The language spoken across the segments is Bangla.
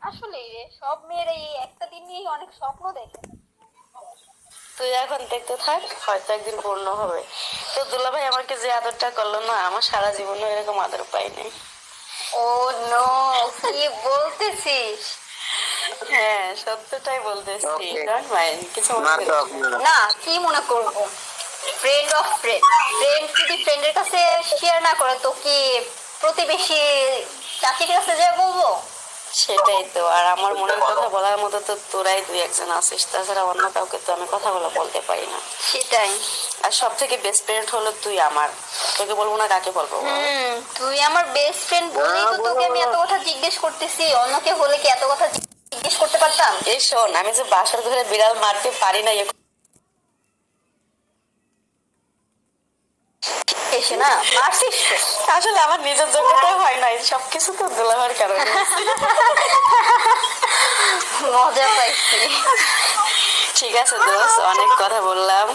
আসলেই রে, সব মেয়েরা এই একটা দিন নিয়েই অনেক স্বপ্ন দেখে। তুই এখন দেখতে থাক, হয়তো একদিন পূর্ণ হবে। তো দুলাভাই আমাকে যে আদরটা করলো না, আমার সারা জীবনে এরকম আদর পাই নাই। ও নো, কি বলতেছিস? হ্যাঁ, সত্যটাই বলতেছি, ডোন্ট মাইন্ড, কিছু মনে করিস না। না, কি মনে করব? ফ্রেন্ড অফ ফ্রেন্ড, ফ্রেন্ড যদি ফ্রেন্ডের কাছে শেয়ার না করে তো কি প্রতিবেশী চাচির কাছে যায় বলবো? সেটাই তো, আর আমার মনের কথা বলার মতো তো তোরাই দুই একজন আছিস, তাছাড়া অন্য কাউকে তো আমি কথাগুলো বলতে পারি না। সেটাই। আর সব থেকে বেস্ট ফ্রেন্ড হলো তুই আমার, তোকে বলবো না কাকে বলবো বল? তুই আমার বেস্ট ফ্রেন্ড বলেই তো তোকে আমি এত কথা জিজ্ঞেস করতেছি। অন্য কেউ হলে কি এত কথা জিজ্ঞেস করতে পারতাম? এই শোন, আমি যে বাসার ঘরে বিড়াল মারতে পারি না এসে না মারছিস তো। আসলে আমার নিজের যোগ্যতা হয় নাই, সবকিছু তো দুলাভাইয়ের কারণে। মজা পাইছি। ঠিক আছে দোস্ত, অনেক কথা বললাম।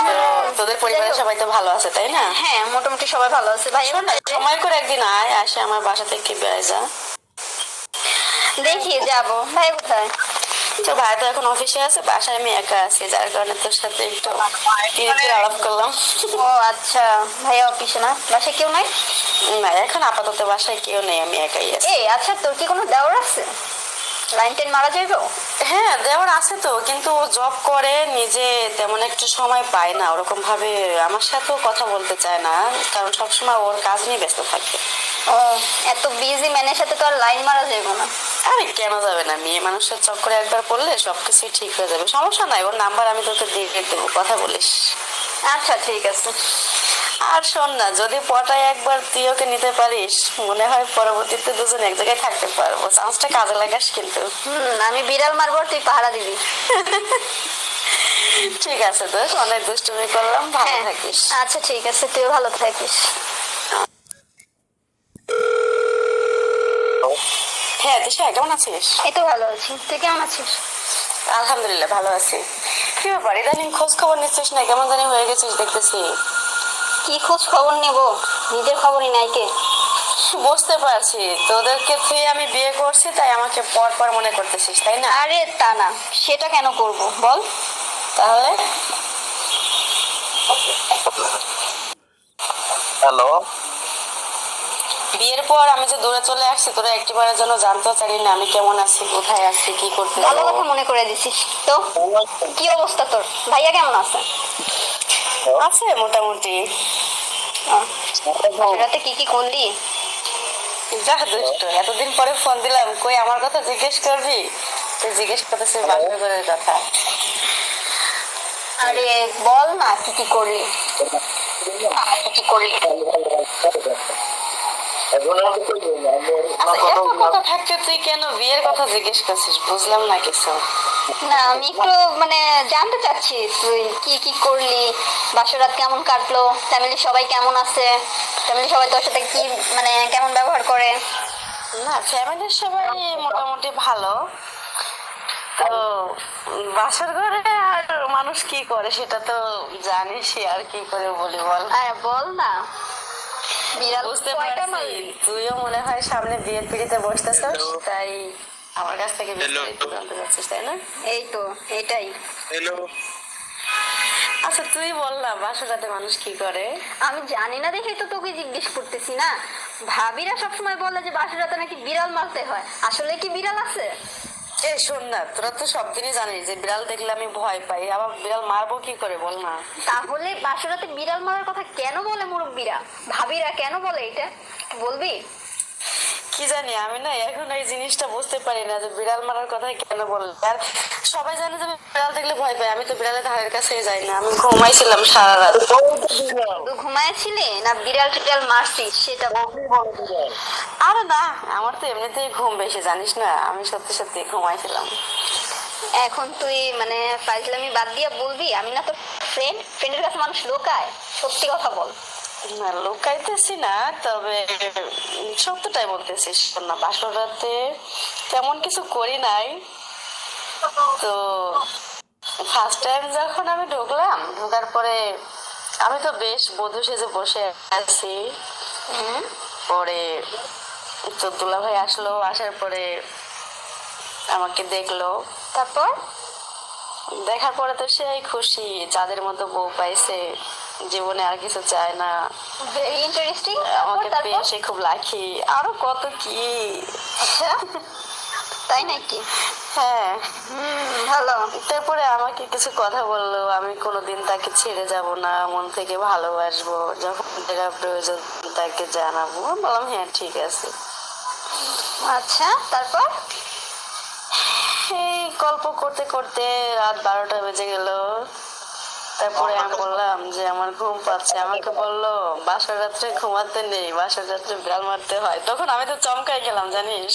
তো তোদের পরিবারের সবাই তো ভালো আছে তাই না? হ্যাঁ, মোটামুটি সবাই ভালো আছে ভাই। শোন না, সময় করে একদিন আয়, আসে আমার বাসা থেকে বেড়াই যা। দেখি যাব। ভাই কোথায়? তো ভাই তো এখন অফিসে আছে, বাসায় আমি একা আছি, যার কারণে তোর সাথে একটু ধীরে আলাপ করলাম। ও আচ্ছা, ভাইয়া অফিসে না, বাসায় কেউ নাই? না, এখন আপাতত বাসায় কেউ নেই, আমি একাই আছি। এই আচ্ছা, তোর কি কোনো দেওর আছে? লাইন টেন মারা যাইবো? হ্যাঁ, দেওয়ার আছে তো, কিন্তু ও জব করে, নিজে তেমন একটু সময় পায় না, ওরকম ভাবে আমার সাথেও কথা বলতে চায় না, কারণ সবসময় ওর কাজ নিয়ে ব্যস্ত থাকে। ও, এত বিজি ম্যানের সাথে তো আর লাইন মারা যাইবো না। আরে কেন যাবে না, মেয়ে মানুষের চক্করে একবার পড়লে সবকিছুই ঠিক হয়ে যাবে, সমস্যা নাই, ওর নাম্বার আমি তোকে দিয়ে দেবো, কথা বলিস। আচ্ছা ঠিক আছে। আর শোন না, যদি পটায় একবার তুই ওকে নিতে পারিস, মনে হয় পরবর্তীতে দুজন এক জায়গায় থাকতে পারবো, চান্সটা কাজে লাগাস কিন্তু। আমি বিড়াল মারবো আর তুই পাহারা দিবি। ঠিক আছে দোষ, অনেক দুষ্টুমি করলাম, ভালো হ্যাঁ, থাকিস। আচ্ছা ঠিক আছে, তুইও ভালো থাকিস। হ্যাঁ দিশা, কেমন আছিস? এই তো ভালো আছি, তুই কেমন আছিস? আলহামদুলিল্লাহ ভালো আছি। কি ব্যাপার, ইদানিং খোঁজ খবর নিচ্ছিস না, কেমন জানি হয়ে গেছিস দেখতেছি। কি খোঁজ খবর নেব, নিজের খবরই নাই কে? বুঝতে পারছি, তোদেরকে তুই আমি বিয়ে করছি তাই আমাকে পর পর মনে করতেছিস তাই না? আরে তা না, সেটা কেন করব বল? তাহলে? হ্যালো, বিয়ের পর আমি যে দূরে চলে আসছি, তোরা একটিবারের জন্য জানতেও চাইলি না আমি কেমন আছি, কোথায় আছি, কি করতে ভালো কথা মনে করে দিছিস তো। কি অবস্থা তোর? ভাইয়া কেমন আছে? আছে মোটামুটি। রাতে কি কি করলি? যা দুষ্ট, এতদিন পরে ফোন দিলাম, কই আমার কথা জিজ্ঞেস করবি? তুই জিজ্ঞেস করতেছিস বান্ধবীর কথা। আরে বল না, কি কি করলি? কি কি করলি? আচ্ছা, এত কথা থাকতে তুই কেন বিয়ের কথা জিজ্ঞেস করছিস, বুঝলাম না কিছু। না, আমি একটু মানে জানতে চাচ্ছি তুই কি কি করলি, বাসরাত কেমন কাটলো, ফ্যামিলি সবাই কেমন আছে, ফ্যামিলি সবাই তোর সাথে কি মানে কেমন ব্যবহার করে? না, ফ্যামিলির সবাই মোটামুটি ভালো। তো বাসার ঘরে আর মানুষ কি করে সেটা তো জানিসই, আর কি করে বলি বল। আরে বল না। বিড়াল বুঝতে কয়টা পারছি, মারলি? তুইও মনে হয় সামনে বিয়ের পিড়িতে বসতেছিস, তাই আমার কাছ থেকে বিস্তারিত জানতে চাচ্ছিস তাই না? এই তো, এটাই। হ্যালো। আচ্ছা তুই বল না, বাসার রাতে মানুষ কি করে? আমি জানি না দেখেই তো তোকে জিজ্ঞেস করতেছি না। ভাবিরা সবসময় বলে যে বাসরাতে নাকি বিড়াল মারতে হয়, আসলে কি বিড়াল আছে? এই শোন না, তোরা তো সব দিনই জানিস যে বিড়াল দেখলে আমি ভয় পাই, আবার বিড়াল মারবো কি করে বল না? তাহলে বাসরাতে বিড়াল মারার কথা কেন বলে মুরব্বীরা, ভাবিরা কেন বলে এটা, বলবি? কি জানি, আমি না এখন এই জিনিসটা বুঝতে পারি না যে বিড়াল মারার কথা কেন বললে। আর সবাই জানে যে আমি বিড়াল দেখলে ভয় পাই, আমি তো বিড়ালের ধারের কাছে যাই না, আমি ঘুমাইছিলাম সারা রাত। তুই ঘুমাইছিলি না বিড়াল টিড়াল মারছিস সেটা বল। আরে না, আমার তো এমনিতেই ঘুম বেশি জানিস না, আমি সত্যি সত্যি ঘুমাইছিলাম। এখন তুই মানে ফাইজলামি বাদ দিয়া বলবি আমি না তোর ফ্রেন্ড, ফ্রেন্ডের কাছে মানুষ লোকায়, সত্যি কথা বল। না লুকাইতেছি না, তবে সত্যটাই বলতেছি। শোন না, বাসর রাতে তেমন কিছু করি নাই। তো ফার্স্ট টাইম যখন আমি ঢুকলাম, ঢোকার পরে আমি তো বেশ বধূ সেজে বসে আছি। পরে তো দুলা ভাই আসলো, আসার পরে আমাকে দেখলো। তারপর দেখার পরে তো সেই খুশি, যাদের মতো বউ পাইছে, জীবনে আর কিছু চায় না। Very interesting. আমাকে তারপর পেয়ে সে খুব লাকি, আরো কত কি। আচ্ছা, তাই নাকি? হ্যাঁ, ভালো। তারপরে আমাকে কিছু কথা বললো, আমি কোনোদিন তাকে ছেড়ে যাব না, মন থেকে ভালোবাসবো, যখন যেটা প্রয়োজন তাকে জানাবো। আমি বললাম হ্যাঁ ঠিক আছে। আচ্ছা, তারপর এই গল্প করতে করতে রাত 12টা বেজে গেল। তারপরে আমি বললাম যে আমার ঘুম পাচ্ছে। আমাকে বললো বাসর রাত্রে ঘুমাতে নেই, বাসর রাত্রে বিড়াল মারতে হয়। তখন আমি তো চমকাই গেলাম জানিস।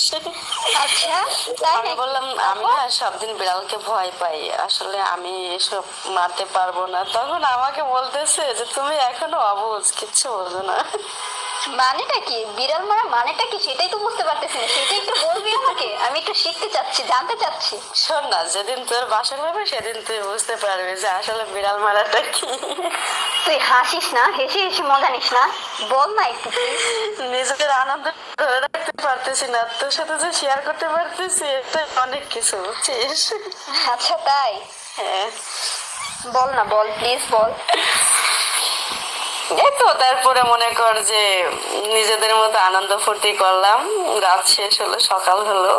আচ্ছা, তাই আমি নাকি? বললাম আমি না সব দিন বিড়ালকে ভয় পাই, আসলে আমি এসব মারতে পারবো না। তখন আমাকে বলতেছে যে তুমি এখনো অবুঝ, কিচ্ছু বোঝো না। মানেটা কি? বিড়াল মারা মানেটা কি সেটাই তো বুঝতে পারতেছি না। সেটা একটু বলবি আমাকে, আমি একটু শিখতে চাচ্ছি, জানতে চাচ্ছি। শোন না, যেদিন তোর বাসর হবে সেদিন তুই বুঝতে পারবি যে আসলে বিড়াল মারাটা কি। তুই হাসিস না, হেসে হেসে মজা নিস না, বল না একটু please। নিজেদের আনন্দ ধরে রাখতে পারতেছি না, তোর সাথে যে শেয়ার করতে পারতেছি এটা অনেক কিছু, বুঝছিস? আচ্ছা তাই, হ্যাঁ, বল না, বল প্লিজ বল। এই তো তারপরে মনে কর যে নিজেদের মতো আনন্দ ফুর্তি করলাম। রাত শেষ হলো, সকাল হলো,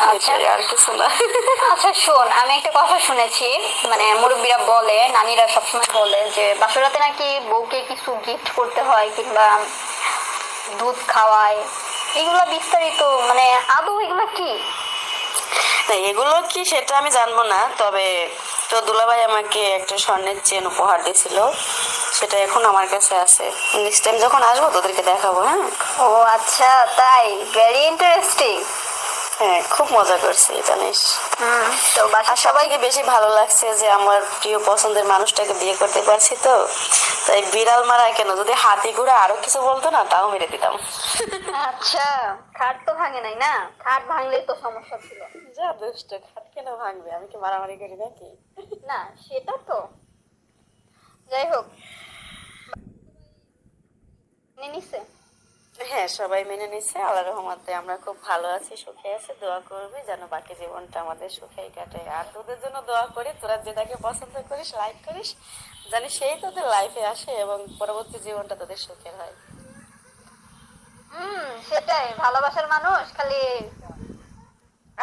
আচ্ছা। এটাই, আর কিছু না। আচ্ছা শোন, আমি একটা কথা শুনেছি, মানে মুরব্বীরা বলে, নানীরা সবসময় বলে যে বাসরাতে নাকি বউকে কিছু গিফট করতে হয় কিংবা দুধ খাওয়ায়, এগুলো বিস্তারিত মানে আদৌ এগুলো কি? না, এগুলো কি সেটা আমি জানবো না, তবে তো দুলাভাই আমাকে একটা স্বর্ণের চেন উপহার দিয়েছিল, সেটা এখন আমার কাছে আছে। নেক্সট টাইম যখন আসবো তোদেরকে দেখাবো। হ্যাঁ, ও আচ্ছা তাই, ভেরি ইন্টারেস্টিং। হ্যাঁ, খুব মজা করছি জানিস। তো আর বাসার সবাই সবাইকে বেশি ভালো লাগছে যে আমার প্রিয় পছন্দের মানুষটাকে বিয়ে করতে পারছি। তো তাই বিড়াল মারা কেন, যদি হাতি ঘোড়া আরো কিছু বলতো না তাও মেরে দিতাম। আচ্ছা, খাট তো ভাঙে নাই না? খাট ভাঙলেই তো সমস্যা ছিল। যা দুষ্ট, খাট কেন ভাঙবে? আমি কি মারামারি করি নাকি? না সেটা তো, যাই হোক, মেনে নিছে। হ্যাঁ, সবাই মেনে নিচ্ছে, আল্লাহর রহমতে আমরা খুব ভালো আছি, সুখে আছি। দোয়া করবি যেন বাকি জীবনটা আমাদের সুখেই কাটে। আর তোদের জন্য দোয়া করি, তোরা যেটাকে পছন্দ করিস, লাইক করিস, জানি সেই তোদের লাইফে আসে এবং পরবর্তী জীবনটা তোদের সুখের হয়। সেটাই, ভালোবাসার মানুষ খালি।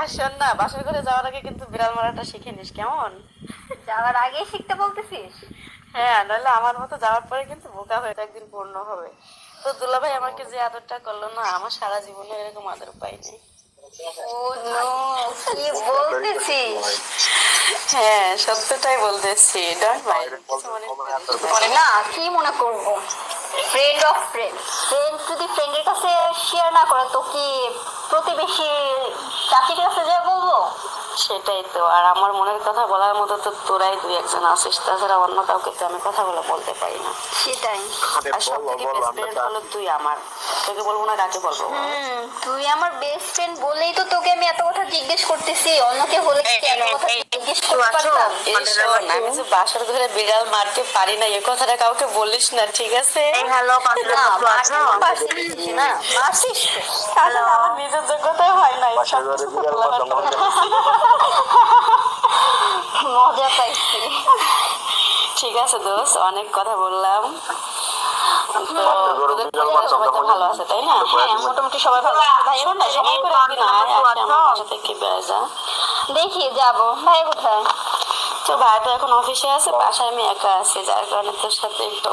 আর শোন না, বাসার ঘরে যাওয়ার আগে কিন্তু বিড়াল মারাটা শিখে নিস, কেমন? যাওয়ার আগেই শিখতে বলতেছিস? হ্যাঁ, নইলে আমার মতো যাওয়ার পরে কিন্তু বোকা হয়ে একদিন পূর্ণ হবে। তো দুলাভাই আমাকে যে আদরটা করলো না, আমার সারা জীবনে এরকম আদর পাইনি। ও নো, কি বলতেছিস? হ্যাঁ, সত্যটাই বলতেছি, ডোন্ট মাইন্ড। না, কি মনে করব, ফ্রেন্ড অফ ফ্রেন্ড, ফ্রেন্ড যদি ফ্রেন্ডের কাছে শেয়ার না করে তো কি প্রতিবেশী চাচির কাছে যা বলবো? সেটাই তো, আর আমার মনের কথা বলার মতো তো তোরাই দুই একজন আছিস, তাছাড়া অন্য কাউকে তো আমি কথা বলে বলতে পারি না। সেটাই। আর সব থেকে বেস্ট ফ্রেন্ড হলো তুই আমার, তোকে বলবো না কাকে বলবো? তুই আমার বেস্ট ফ্রেন্ড বলেই তো তোকে আমি এত কথা জিজ্ঞেস করতেছি, অন্য কেউ হলে কি এত কথা জিজ্ঞেস করতে পারতাম? এই শোন, আমি যে বাসার ঘরে বিড়াল মারতে পারি না এ কথাটা কাউকে বলিস না, ঠিক আছে? হ্যালো, না মারছিস না, মারছিস তো। আসলে আমার নিজের যোগ্যতা হয় না, সব কিছু তো বলার কথা। মজা পাইছি। ঠিক আছে দোস্ত, অনেক কথা বললাম। তো তোদের পরিবারে সবাই তো ভালো আছে তাই না? হ্যাঁ, মোটামুটি সবাই ভালো আছে। ভাই শোন না, সময় করে একদিন আয়, আসে আমার বাসা থেকে বেড়ে যা। দেখি যাবো। ভাই কোথায়? তো ভাই তো এখন অফিসে আছে, বাসায় আমি একা আছি, যার কারণে তোর সাথে একটু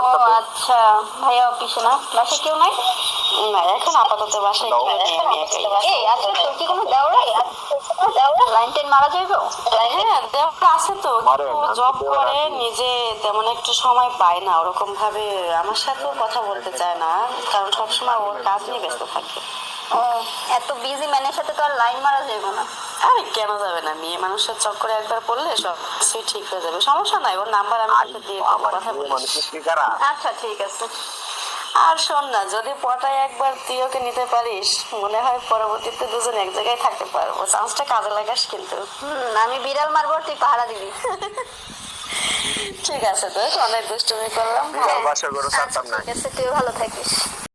ও আচ্ছা, ভাইয়া অফিসে না, বাসায় কেউ নাই? না, এখন আপাতত বাসায় কেউ নেই, আমি একাই। এই আচ্ছা, তোর কি কোনো দেওরা লাইন টেন মারা যাইবো? হ্যাঁ, দেওয়া আছে তো, জব করে, নিজে তেমন একটু সময় পায় না ওরকম ভাবে আমার সাথেও কথা বলতে চায় না, কারণ সবসময় ওর কাজ নিয়ে ব্যস্ত থাকে। ও, এত বিজি ম্যানের সাথে তো আর লাইন মারা যাবে না। আরে কেন যাবে না, মেয়ে মানুষের চক্করে একবার পড়লে সব কিছুই ঠিক হয়ে যাবে, সমস্যা নাই। ওর নাম্বার আমি তোকে দিয়ে দেবো, কথা বলিস। আচ্ছা ঠিক আছে। আর শোন না, যদি পটায় একবার তুই ওকে নিতে পারিস, মনে হয় পরবর্তীতে দুজন এক জায়গায় থাকতে পারবো। চান্সটা কাজে লাগাস কিন্তু। আমি বিড়াল মারবো আর তুই পাহারা দিবি। ঠিক আছে, তো অনেক দুষ্টুমি করলাম। আচ্ছা, ঠিক আছে, তুই ভালো থাকিস।